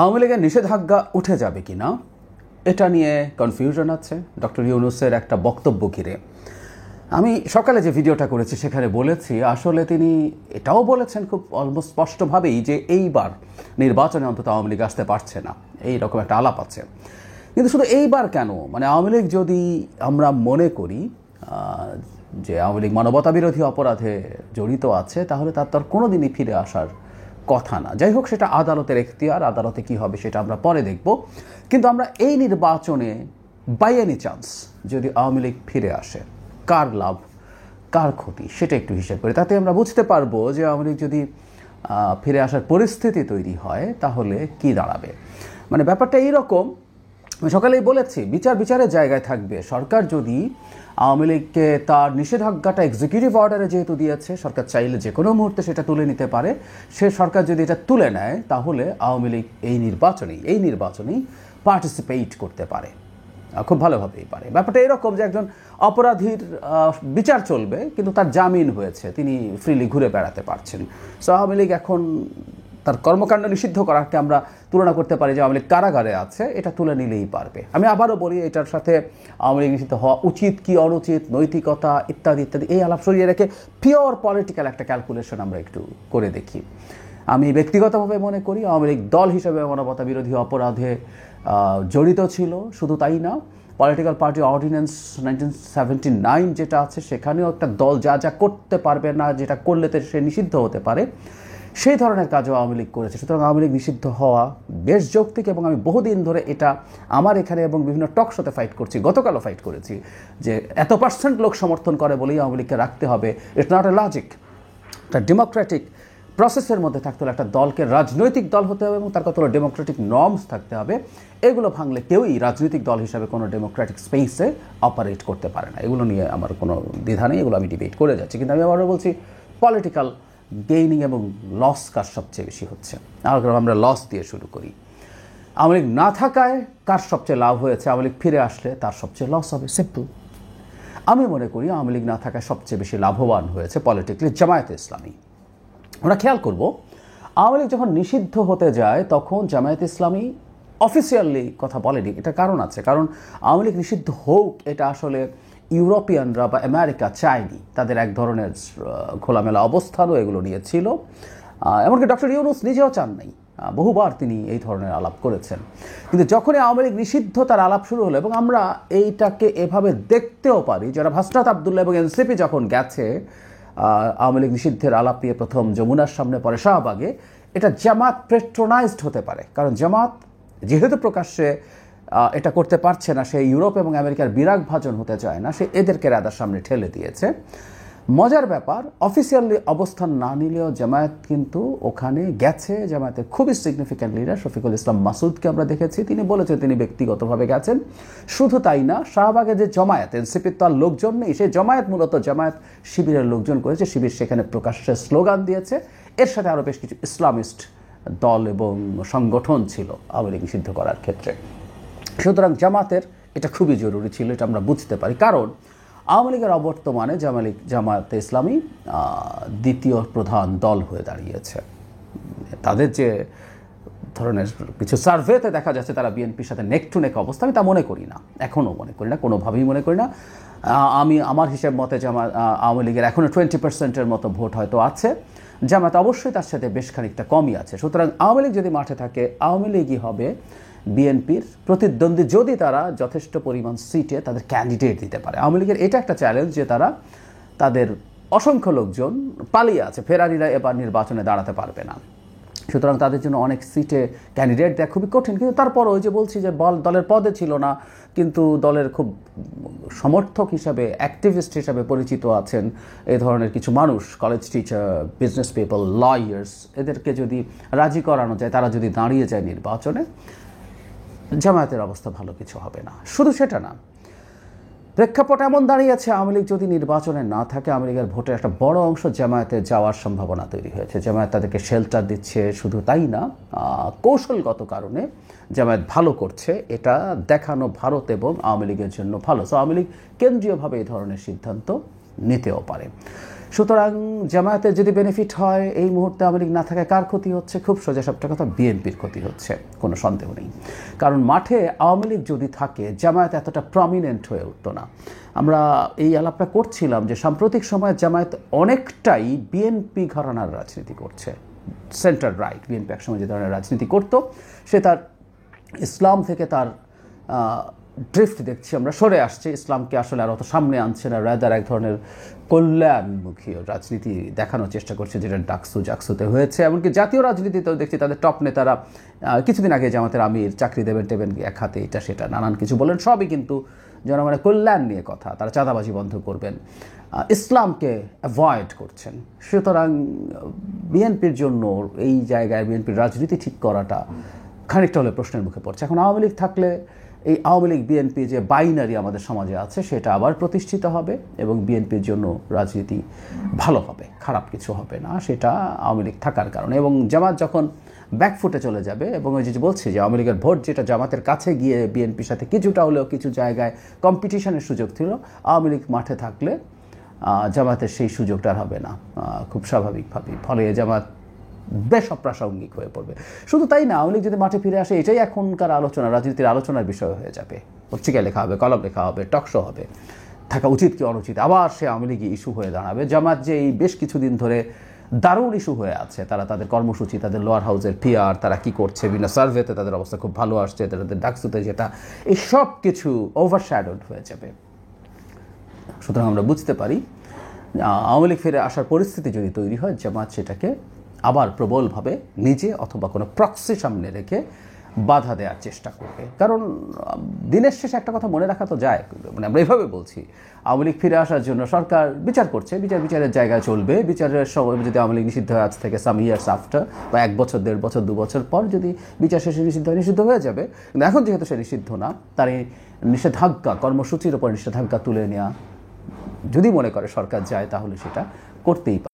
আওয়ামী লীগের নিষেধাজ্ঞা উঠে যাবে কিনা এটা নিয়ে কনফিউশন আছে ডক্টর ইউনূসের একটা বক্তব্য ঘিরে। আমি সকালে যে ভিডিওটা করেছি সেখানে বলেছি আসলে তিনি এটাও বলেছেন খুব অলমোস্ট স্পষ্টভাবেই যে এইবার নির্বাচনে অন্তত আওয়ামী লীগ আসতে পারছে না, এই রকম একটা আলাপ আছে। কিন্তু শুধু এইবার কেন, মানে আওয়ামী লীগ যদি আমরা মনে করি যে আওয়ামী লীগ মানবতা বিরোধী অপরাধে জড়িত আছে তাহলে তার তো আর কোনোদিনই ফিরে আসার কথা না। যাই হোক, সেটা আদালতের এখতিয়ার, আদালতে কি হবে সেটা আমরা পরে দেখব। কিন্তু আমরা এই নির্বাচনে বাই এনি চান্স যদি আওয়ামী লীগ ফিরে আসে, কার লাভ কার ক্ষতি সেটা একটু হিসেব করি, তাতে আমরা বুঝতে পারবো যে আওয়ামী লীগ যদি ফিরে আসার পরিস্থিতি তৈরি হয় তাহলে কি দাঁড়াবে। মানে ব্যাপারটা এইরকম, আমি সকালেই বলেছি বিচারের জায়গায় থাকবে। সরকার যদি আওয়ামী লীগকে তার নিষেধাজ্ঞাটা এক্সিকিউটিভ অর্ডারে যেহেতু দিয়েছে, সরকার চাইলে যে কোনো মুহূর্তে সেটা তুলে নিতে পারে। সে সরকার যদি এটা তুলে নেয় তাহলে আওয়ামী লীগ এই নির্বাচনেই পার্টিসিপেট করতে পারে, খুব ভালোভাবেই পারে। ব্যাপারটা এরকম যে একজন অপরাধীর বিচার চলবে কিন্তু তার জামিন হয়েছে, তিনি ফ্রিলি ঘুরে বেড়াতে পারছেন। সো আওয়ামী লীগ এখন তার কর্মকাণ্ড নিষিদ্ধ করাকে আমরা তুলনা করতে পারি যে আওয়ামী লীগ কারাগারে আছে, এটা তুলে নিলেই পারবে। আমি আবারও বলি, এটার সাথে আওয়ামী লীগ নিষিদ্ধ হওয়া উচিত কি অনুচিত, নৈতিকতা ইত্যাদি ইত্যাদি এই আলাপ সরিয়ে রেখে পিওর পলিটিক্যাল একটা ক্যালকুলেশন আমরা একটু করে দেখি। আমি ব্যক্তিগতভাবে মনে করি আওয়ামী লীগ দল হিসেবে মানবতা বিরোধী অপরাধে জড়িত ছিল। শুধু তাই না, পলিটিক্যাল পার্টি অর্ডিন্যান্স 1979 যেটা আছে সেখানেও একটা দল যা যা করতে পারবে না, যেটা করলে সে নিষিদ্ধ হতে পারে, সেই ধরনের কাজও আওয়ামী লীগ করেছে। সুতরাং আওয়ামী লীগ নিষিদ্ধ হওয়া বেশ যৌক্তিক এবং আমি বহুদিন ধরে এটা আমার এখানে এবং বিভিন্ন টক শোতে ফাইট করছি, গতকালও ফাইট করেছি যে এত % লোক সমর্থন করে বলেই আওয়ামী লীগকে রাখতে হবে। It's not a logic. একটা ডেমোক্রেটিক প্রসেসের মধ্যে থাকতে হলে একটা দলকে রাজনৈতিক দল হতে হবে এবং তার কতগুলো ডেমোক্রেটিক নর্মস থাকতে হবে। এগুলো ভাঙলে কেউই রাজনৈতিক দল হিসাবে কোনো ডেমোক্রেটিক স্পেসে অপারেট করতে পারে না। এগুলো নিয়ে আমার কোনো দ্বিধা নেই, এগুলো আমি ডিবেট করে যাচ্ছি। কিন্তু আমি আবারও বলছি, পলিটিক্যাল গেইনিং এবং লস কার সবচেয়ে বেশি হচ্ছে? আমরা লস দিয়ে শুরু করি। আওয়ামী লীগ না থাকায় কার সবচেয়ে লাভ হয়েছে? আওয়ামী লীগ ফিরে আসলে তার সবচেয়ে লস হবে, সিম্পল। আমি মনে করি আওয়ামী লীগ না থাকায় সবচেয়ে বেশি লাভবান হয়েছে পলিটিক্যালি জামায়াতে ইসলামী। আমরা খেয়াল করব, আওয়ামী লীগ যখন নিষিদ্ধ হতে যায় তখন জামায়াতে ইসলামী অফিসিয়ালি কথা বলেনি। এটা কারণ আছে, কারণ আওয়ামী লীগ নিষিদ্ধ হোক এটা আসলে ইউরোপিয়ানরা বা আমেরিকা চায়নি। তাদের এক ধরনের খোলামেলা অবস্থানও এগুলো নিয়ে ছিল। এমনকি ডক্টর ইউনূস নিজেও চান নাই, বহুবার তিনি এই ধরনের আলাপ করেছেন। কিন্তু যখনই আওয়ামী লীগ নিষিদ্ধ তার আলাপ শুরু হলো, এবং আমরা এইটাকে এভাবে দেখতেও পারি, যারা ভাসনাত আবদুল্লাহ এবং এনসিপি যখন গেছে আওয়ামী লীগ নিষিদ্ধের আলাপ নিয়ে প্রথম যমুনার সামনে পরে শাহবাগে, এটা জামাত প্রেট্রোনাইজড হতে পারে। কারণ জামাত যেহেতু প্রকাশ্যে এটা করতে পারছে না, সে ইউরোপ এবং আমেরিকার বিরাগ ভাজন হতে চায় না, সে এদেরকে রাদার সামনে ঠেলে দিয়েছে। মজার ব্যাপার, অফিসিয়ালি অবস্থান না নিলেও জামায়াত কিন্তু ওখানে গেছে। জামায়াতের খুবই সিগনিফিক্যান্ট লিডার শফিকুল ইসলাম মাসুদকে আমরা দেখেছি, তিনি বলেছেন তিনি ব্যক্তিগতভাবে গেছেন। শুধু তাই না, শাহবাগে যে জমায়েত, এনসিপির তার লোকজন নেই, সেই জমায়েত মূলত জামায়াত শিবিরের লোকজন করেছে। শিবির সেখানে প্রকাশ্যে স্লোগান দিয়েছে। এর সাথে আরও বেশ কিছু ইসলামিস্ট দল এবং সংগঠন ছিল আওয়ামী লীগ নিষিদ্ধ করার ক্ষেত্রে। সুতরাং জামাতের এটা খুবই জরুরি ছিল, এটা আমরা বুঝতে পারি। কারণ আওয়ামী লীগের অবর্তমানে জামায়াতে ইসলামী দ্বিতীয় প্রধান দল হয়ে দাঁড়িয়েছে। তাদের যে ধরনের কিছু সার্ভেতে দেখা যাচ্ছে তারা বিএনপির সাথে নেক টু নেক অবস্থা, আমি তা মনে করি না, এখনও মনে করি না, কোনোভাবেই মনে করি না। আমার হিসেব মতে আওয়ামী লীগের এখনও 20% মতো ভোট হয়তো আছে, জামায়াত অবশ্যই তার সাথে বেশ খানিকটা কমই আছে। সুতরাং আওয়ামী লীগ যদি মাঠে থাকে, আওয়ামী লীগই হবে বিএনপির প্রতিদ্বন্দ্বী, যদি তারা যথেষ্ট পরিমাণ সিটে তাদের ক্যান্ডিডেট দিতে পারে। আওয়ামী লীগের এটা একটা চ্যালেঞ্জ যে তাদের অসংখ্য লোকজন পালিয়ে আছে, ফেরারিরা এবার নির্বাচনে দাঁড়াতে পারবে না। সুতরাং তাদের জন্য অনেক সিটে ক্যান্ডিডেট দেওয়া খুবই কঠিন। কিন্তু তারপর ওই যে বলছি যে দলের পদে ছিল না, কিন্তু দলের খুব সমর্থক হিসাবে, অ্যাক্টিভিস্ট হিসাবে পরিচিত আছেন এই ধরনের কিছু মানুষ, college teacher, business people, lawyers, এদেরকে যদি রাজি করানো যায়, তারা যদি দাঁড়িয়ে যায় নির্বাচনে, জামায়াতের অবস্থা ভালো কিছু হবে না। শুধু সেটা না, প্রেক্ষাপট এমন দাঁড়িয়েছে, আওয়ামী লীগ যদি নির্বাচনে না থাকে, আওয়ামী লীগের ভোটের একটা বড় অংশ জামায়াতে যাওয়ার সম্ভাবনা তৈরি হয়েছে। জামায়াত তাদেরকে শেল্টার দিচ্ছে। শুধু তাই না, কৌশলগত কারণে জামায়াত ভালো করছে, এটা দেখানো ভারত এবং আওয়ামী লীগের জন্য ভালো। সো আওয়ামী লীগ কেন্দ্রীয়ভাবে এই ধরনের সিদ্ধান্ত নিতেও পারে। সুতরাং জামায়াতের যদি বেনিফিট হয় এই মুহূর্তে আওয়ামী লীগ না থাকায় কার ক্ষতি হচ্ছে? খুব সোজা সাপটা কথা, বিএনপির ক্ষতি হচ্ছে, কোনো সন্দেহ নেই। কারণ মাঠে আওয়ামী লীগ যদি থাকে জামায়াত এতটা প্রমিনেন্ট হয়ে উঠতো না। আমরা এই আলাপটা করছিলাম যে সাম্প্রতিক সময়ে জামায়াত অনেকটাই বিএনপি ঘরানার রাজনীতি করছে, সেন্টার রাইট। বিএনপি একসময় যে ধরনের রাজনীতি করতো সে তার ইসলাম থেকে তার ড্রিফট দেখছি আমরা, সরে আসছে, ইসলামকে আসলে আর অত সামনে আনছে না, রাদার এক ধরনের কল্যাণমুখী রাজনীতি দেখানোর চেষ্টা করছে, যেটা জাকসুতে হয়েছে। এমনকি জাতীয় রাজনীতিতেও দেখছি তাদের টপ নেতারা কিছুদিন আগে জামাতের আমির চাকরি দেবেন এক হাতে, এটা সেটা নানান কিছু বলেন, সবই কিন্তু জনগণের কল্যাণ নিয়ে কথা। তারা চাঁদাবাজি বন্ধ করবেন, ইসলামকে অ্যাভয়েড করছেন। সুতরাং বিএনপির জন্য এই জায়গায় বিএনপির রাজনীতি ঠিক করাটা খানিকটা হলে প্রশ্নের মুখে পড়ছে। এখন আওয়ামী লীগ থাকলে এই আওয়ামী লীগ বিএনপি যে বাইনারি আমাদের সমাজে আছে সেটা আবার প্রতিষ্ঠিত হবে এবং বিএনপির জন্য রাজনীতি ভালো হবে, খারাপ কিছু হবে না, সেটা আওয়ামী লীগ থাকার কারণে। এবং জামাত যখন ব্যাকফুটে চলে যাবে, এবং ওই যে বলছি যে আওয়ামী লীগের ভোট যেটা জামাতের কাছে গিয়ে বিএনপির সাথে কিছুটা হলেও কিছু জায়গায় কম্পিটিশনের সুযোগ ছিল, আওয়ামী লীগ মাঠে থাকলে জামাতের সেই সুযোগটা হবে না খুব স্বাভাবিকভাবেই। ফলে জামাত বেশ অপ্রাসঙ্গিক হয়ে পড়বে। শুধু তাই না, আওয়ামী লীগ যদি মাঠে ফিরে আসে এটাই এখনকার আলোচনা, রাজনীতির আলোচনার বিষয় হয়ে যাবে। পত্রিকায় লেখা হবে, কলম লেখা হবে, টকশো হবে, থাকা উচিত কি অনুচিত, আবার সে আওয়ামী লীগই ইস্যু হয়ে দাঁড়াবে। জামাত যে এই বেশ কিছুদিন ধরে দারুণ ইস্যু হয়ে আছে, তারা তাদের কর্মসূচি, তাদের লোয়ার হাউসের পিআর, তারা কি করছে, বিভিন্ন সার্ভেতে তাদের অবস্থা খুব ভালো আসছে, তাদের ডাকসুতে যেটা, এই সব কিছু ওভারশ্যাডোড হয়ে যাবে। সুতরাং আমরা বুঝতে পারি আওয়ামী লীগ ফিরে আসার পরিস্থিতি যদি তৈরি হয়, জামাত সেটাকে আবার প্রবলভাবে নিজে অথবা কোনো প্রক্সি সামনে রেখে বাধা দেওয়ার চেষ্টা করবে। কারণ দিনের শেষে একটা কথা মনে রাখা তো যায়, মানে আমরা এইভাবে বলছি, আওয়ামী লীগ ফিরে আসার জন্য সরকার বিচার করছে, বিচারের জায়গায় চলবে। বিচারের সময় যদি আওয়ামী লীগ নিষিদ্ধ হয় আজ থেকে সাম ইয়ার্স আফটার, বা 1 বছর 1.5 বছর 2 বছর পর যদি বিচার শেষে নিষিদ্ধ হয়ে যাবে। কিন্তু এখন যেহেতু সে নিষিদ্ধ না, তার এই নিষেধাজ্ঞা, কর্মসূচির ওপর নিষেধাজ্ঞা তুলে নেওয়া যদি মনে করে সরকার যায়, তাহলে সেটা করতেই পারে।